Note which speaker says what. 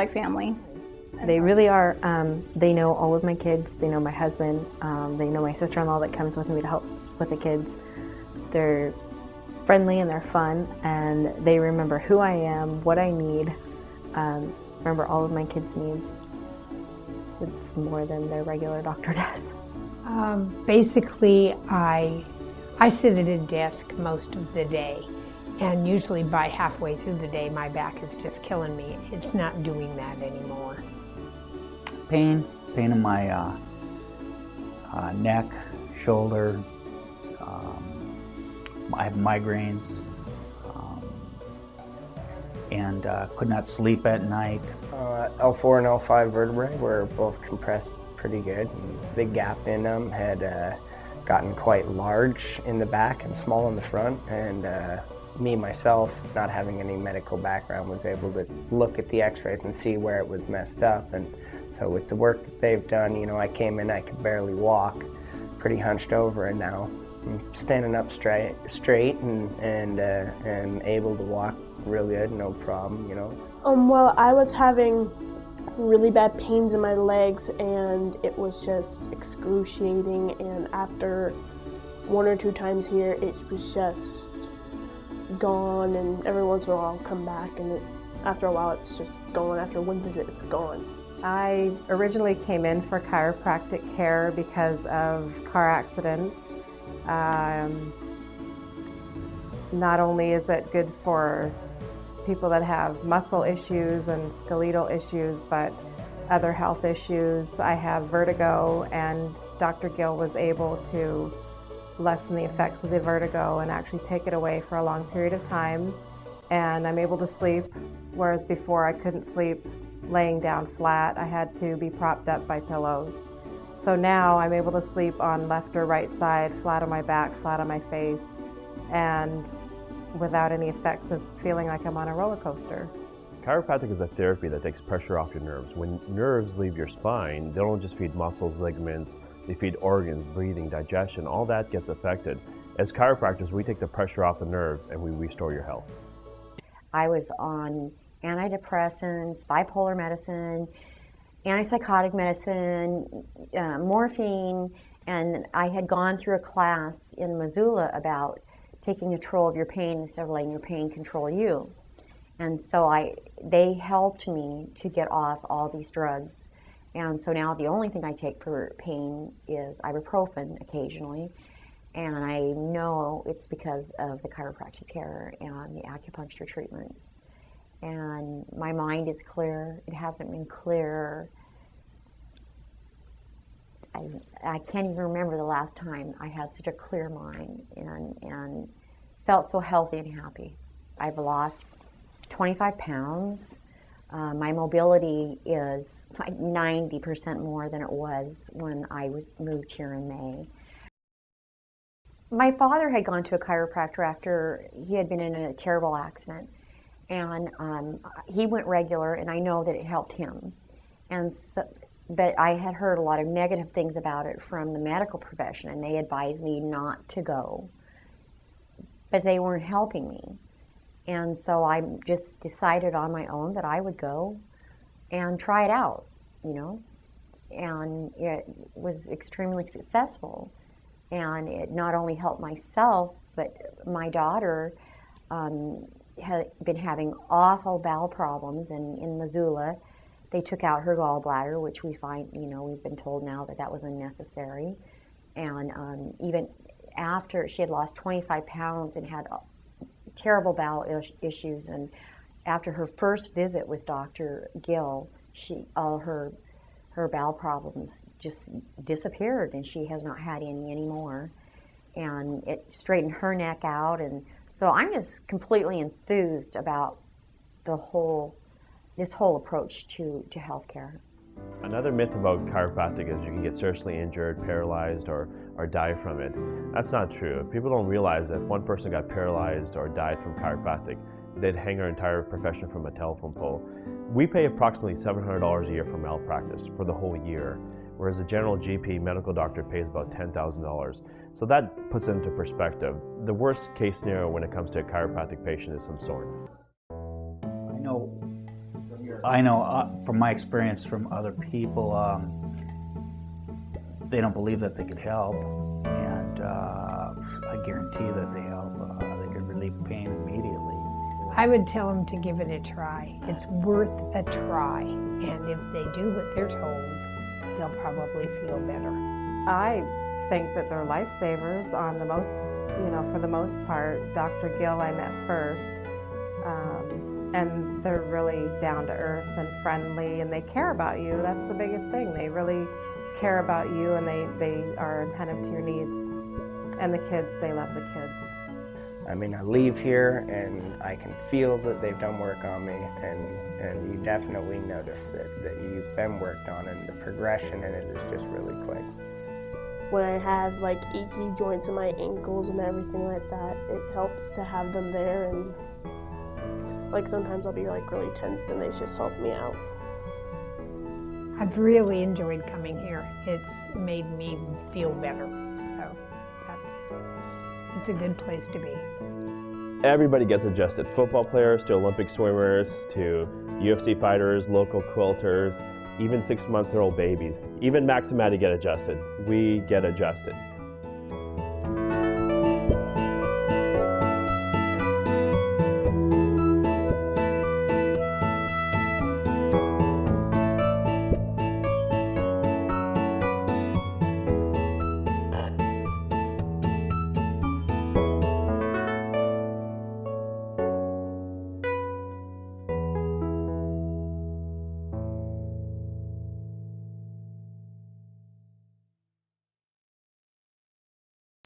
Speaker 1: like family.
Speaker 2: They really are. They know all of my kids. They know my husband. They know my sister-in-law that comes with me to help with the kids. They're friendly and they're fun, and they remember who I am, what I need, remember all of my kids' needs. It's more than their regular doctor does.
Speaker 3: Basically, I sit at a desk most of the day, and usually by halfway through the day, my back is just killing me. It's not doing that anymore.
Speaker 4: Pain in my neck, shoulder. I have migraines, and could not sleep at night.
Speaker 5: L4 and L5 vertebrae were both compressed pretty good. The gap in them had gotten quite large in the back and small in the front, and me myself, not having any medical background, was able to look at the x-rays and see where it was messed up. And so with the work that they've done, you know, I came in, I could barely walk, pretty hunched over, and now I'm standing up straight and able to walk real good, no problem, you know.
Speaker 6: Well, I was having really bad pains in my legs, and it was just excruciating, and after one or two times here, it was just gone, and every once in a while I'll come back, and after a while it's just gone. After one visit, it's gone.
Speaker 7: I originally came in for chiropractic care because of car accidents. Not only is it good for people that have muscle issues and skeletal issues, but other health issues. I have vertigo, and Dr. Gill was able to lessen the effects of the vertigo and actually take it away for a long period of time. And I'm able to sleep, whereas before I couldn't sleep laying down flat. I had to be propped up by pillows. So now I'm able to sleep on left or right side, flat on my back, flat on my face, and without any effects of feeling like I'm on a roller coaster.
Speaker 8: Chiropractic is a therapy that takes pressure off your nerves. When nerves leave your spine, they don't just feed muscles, ligaments, they feed organs, breathing, digestion, all that gets affected. As chiropractors, we take the pressure off the nerves and we restore your health.
Speaker 9: I was on antidepressants, bipolar medicine, antipsychotic medicine, morphine, and I had gone through a class in Missoula about taking control of your pain instead of letting your pain control you. And so they helped me to get off all these drugs. And so now the only thing I take for pain is ibuprofen occasionally. And I know it's because of the chiropractic care and the acupuncture treatments. And my mind is clear. It hasn't been clear. I can't even remember the last time I had such a clear mind and felt so healthy and happy. I've lost 25 pounds. My mobility is like 90% more than it was when I moved here in May. My father had gone to a chiropractor after he had been in a terrible accident, and he went regular, and I know that it helped him. But I had heard a lot of negative things about it from the medical profession, and they advised me not to go. But they weren't helping me. And so I just decided on my own that I would go and try it out, you know. And it was extremely successful. And it not only helped myself, but my daughter had been having awful bowel problems. And in Missoula, they took out her gallbladder, which we find, you know, we've been told now that that was unnecessary. And even after she had lost 25 pounds and had terrible bowel issues, and after her first visit with Dr. Gill, all her bowel problems just disappeared, and she has not had any anymore. And it straightened her neck out, and so I'm just completely enthused about this whole approach to healthcare.
Speaker 8: Another myth about chiropractic is you can get seriously injured, paralyzed, or die from it. That's not true. People don't realize that if one person got paralyzed or died from chiropractic, they'd hang our entire profession from a telephone pole. We pay approximately $700 a year for malpractice for the whole year, whereas a general GP medical doctor pays about $10,000. So that puts it into perspective. The worst case scenario when it comes to a chiropractic patient is some soreness.
Speaker 4: I know from your I know from my experience from other people, they don't believe that they could help, and I guarantee that they help. They could relieve pain immediately.
Speaker 3: I would tell them to give it a try. It's worth a try, and if they do what they're told, they'll probably feel better.
Speaker 7: I think that they're lifesavers on the most, for the most part. Dr. Gill I met first, and they're really down to earth and friendly, and they care about you. That's the biggest thing. They really care about you, and they are attentive to your needs. And the kids, they love the kids.
Speaker 5: I mean, I leave here and I can feel that they've done work on me, and you definitely notice that you've been worked on, and the progression in it is just really quick.
Speaker 6: When I have like achy joints in my ankles and everything like that, it helps to have them there, and like sometimes I'll be like really tensed and they just help me out.
Speaker 3: I've really enjoyed coming here. It's made me feel better, so it's a good place to be.
Speaker 8: Everybody gets adjusted. Football players to Olympic swimmers to UFC fighters, local quilters, even 6-month-old babies. Even Max and Maddie get adjusted. We get adjusted.